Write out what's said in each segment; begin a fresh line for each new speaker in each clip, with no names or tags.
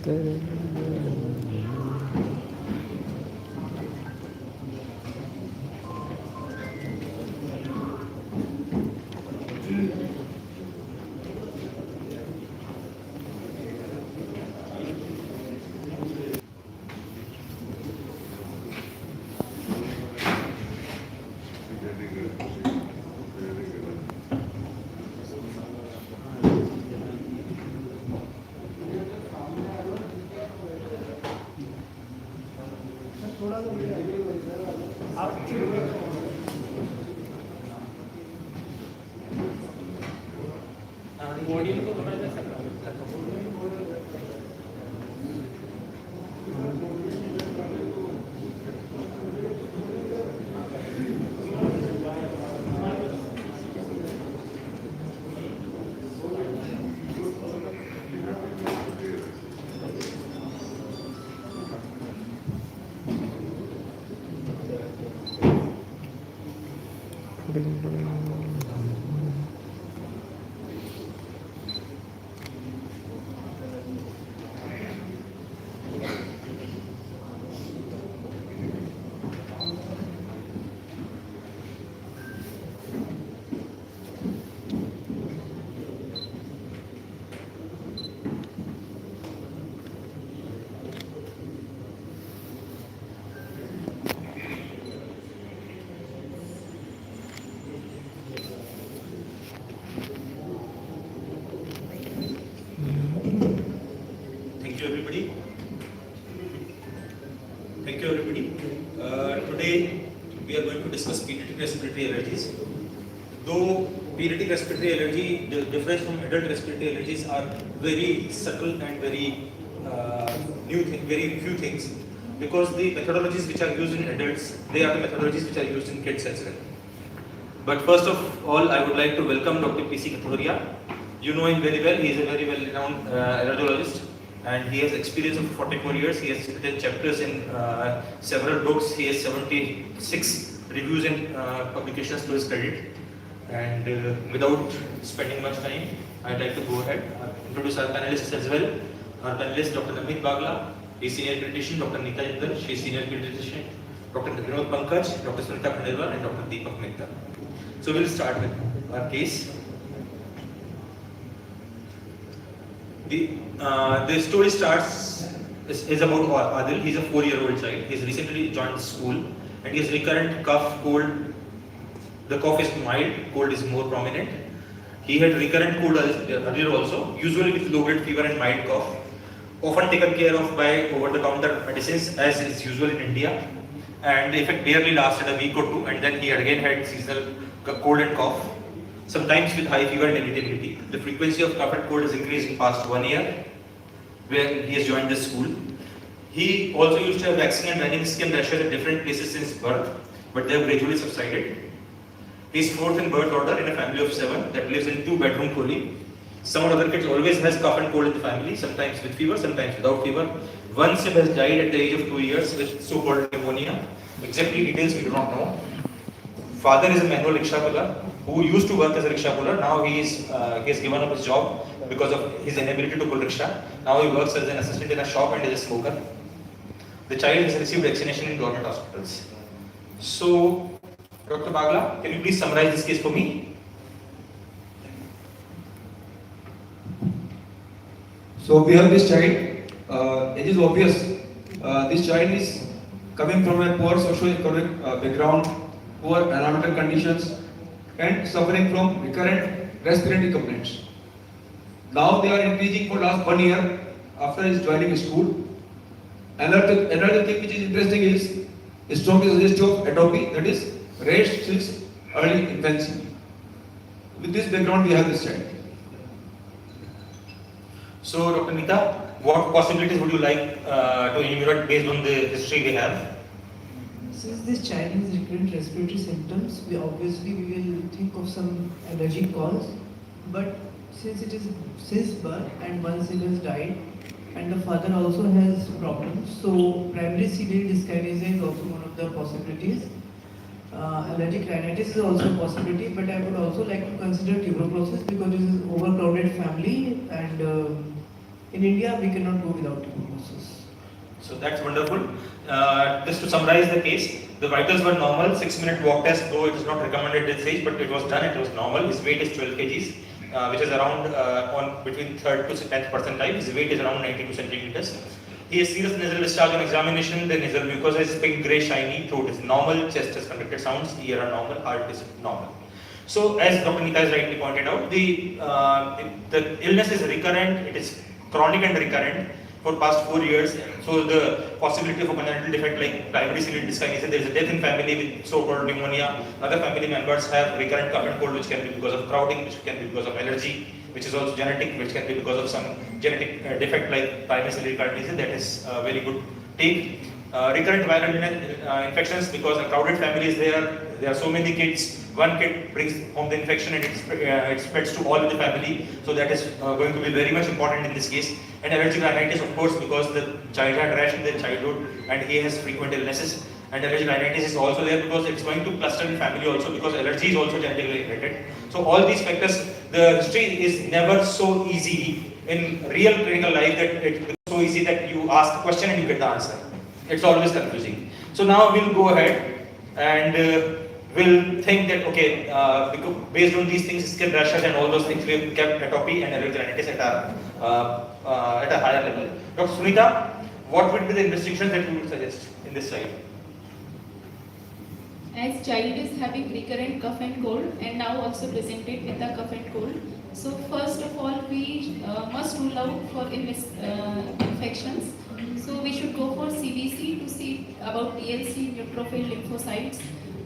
Thank you everybody. Today we are going to discuss pediatric respiratory allergies. Though pediatric respiratory allergy differs from adult respiratory allergies are very subtle and very very few things, because the methodologies which are used in adults, they are the methodologies which are used in kids as well. But first of all, I would like to welcome Dr. P.C. Kathoria. You know him very well. He is a very well-renowned allergologist, and he has experience of 44 years. He has written chapters in several books. He has 76 reviews and publications to his credit. And without spending much time, I'd like to go ahead and introduce our panelists as well. Our panelist, Dr. Namit Bagla, he is senior pediatrician. Dr. Nita Jindal, she is senior pediatrician. Dr. Vinod Pankaj, Dr. Sunita Khandelwal, and Dr. Deepak Mehta. So we'll start with our case. The story is about Adil. He's a 4-year-old child. He's recently joined school and he has recurrent cough, cold. The cough is mild, cold is more prominent. He had recurrent cold earlier also, usually with low-grade fever and mild cough, often taken care of by over-the-counter medicines as is usual in India. And the effect barely lasted a week or two, and then he again had seasonal cold and cough, sometimes with high fever and irritability. The frequency of cough and cold has increased in past 1 year, where he has joined the school. He also used to have vaccine and running skin rashes at different places since birth, but they have gradually subsided. He is 4th in birth order in a family of 7 that lives in 2-bedroom colony. Some other kids always has cough and cold in the family, sometimes with fever, sometimes without fever. One sib has died at the age of 2 years with so-called pneumonia. Exactly details we do not know. Father is a manual rickshaw puller who used to work as a rickshaw puller. Now he has given up his job because of his inability to pull rickshaw. Now he works as an assistant in a shop and is a smoker. The child has received vaccination in government hospitals. So, Dr. Bagla, can you please summarize this case for me?
So we have this child. It is obvious this child is coming from a poor socio-economic background, poor environmental conditions, and suffering from recurrent respiratory complaints. Now they are increasing for last 1 year after his joining school. Another thing which is interesting is strong suggestion of atopy, that is raised since early infancy. With this background, we have this child.
So, Dr. Nita, what possibilities would you like to enumerate based on the history we have?
Since this child has recurrent respiratory symptoms, we will think of some allergic cause. But since it is since birth and one sib has died, and the father also has problems, so primary ciliary dyskinesia is also one of the possibilities. Allergic rhinitis is also a possibility, but I would also like to consider tuberculosis because this is overcrowded family and In India, we cannot go without tuberculosis.
So that's wonderful. Just to summarize the case, the vitals were normal, 6-minute walk test, though it is not recommended at this age, but it was done, it was normal. His weight is 12 kgs, which is around on between 3rd to 10th percentile. His weight is around 92 centimeters. He has serious nasal discharge on examination. The nasal mucosa is pink, grey, shiny. Throat is normal. Chest has conducted sounds. Ear are normal. Heart is normal. So, as Dr. Nita has rightly pointed out, the illness is recurrent. It is chronic and recurrent for past 4 years. So, the possibility of a congenital defect like primary ciliary dyskinesia, there is a death in family with so-called pneumonia. Other family members have recurrent cough and cold, which can be because of crowding, which can be because of allergy, which is also genetic, which can be because of some genetic defect like primary ciliary dyskinesia. That is a very good take. Recurrent viral infections, because a crowded family is there are so many kids, one kid brings home the infection and it spreads to all of the family, so that is going to be very much important in this case. And allergic rhinitis, of course, because the child had rash in their childhood and he has frequent illnesses. And allergic rhinitis is also there because it's going to cluster in family also, because allergy is also genetically inherited. So all these factors, the history is never so easy in real clinical life that it's so easy that you ask the question and you get the answer. It's always confusing. So now we'll go ahead and we'll think that, okay, based on these things, skin rashes and all those things, we've kept atopy and allergic rhinitis at a higher level. Dr. Sunita, what would be the investigations that you would suggest in this side?
As child is having recurrent cough and cold and now also presented with a cough and cold. So first of all, we must rule out for infections. So we should go for CBC to see about TLC, neutrophil lymphocytes.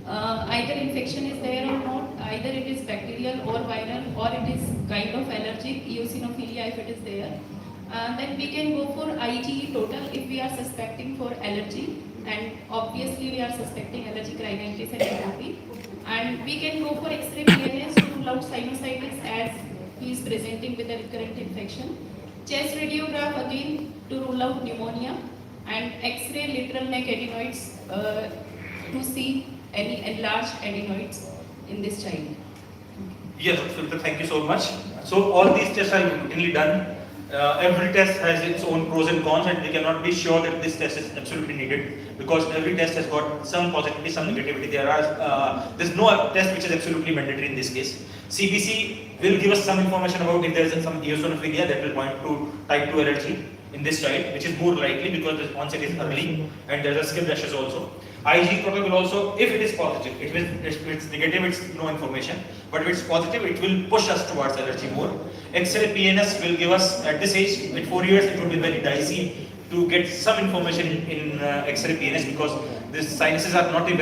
Either infection is there or not, either it is bacterial or viral, or it is kind of allergic, eosinophilia if it is there. Then we can go for IgE total if we are suspecting for allergy, and obviously we are suspecting allergic rhinitis and atopy. And we can go for X-ray PNS to rule out sinusitis as he is presenting with a recurrent infection. Chest radiograph again to rule out pneumonia, and X-ray lateral neck adenoids to see any enlarged adenoids in this child.
Yes, Dr. Thank you so much. So all these tests are routinely done. Every test has its own pros and cons, and we cannot be sure that this test is absolutely needed, because every test has got some positivity, some negativity. There's no test which is absolutely mandatory in this case. CBC will give us some information about if there is some eosinophilia that will point to type 2 allergy in this child, which is more likely because the onset is early and there are skin rashes also. IgE total will also, if it is positive, if it's negative, it's no information, but if it's positive, it will push us towards allergy more. X-ray PNS will give us, at this age, at 4 years, it would be very dicey to get some information in X-ray PNS, because the sinuses are not a very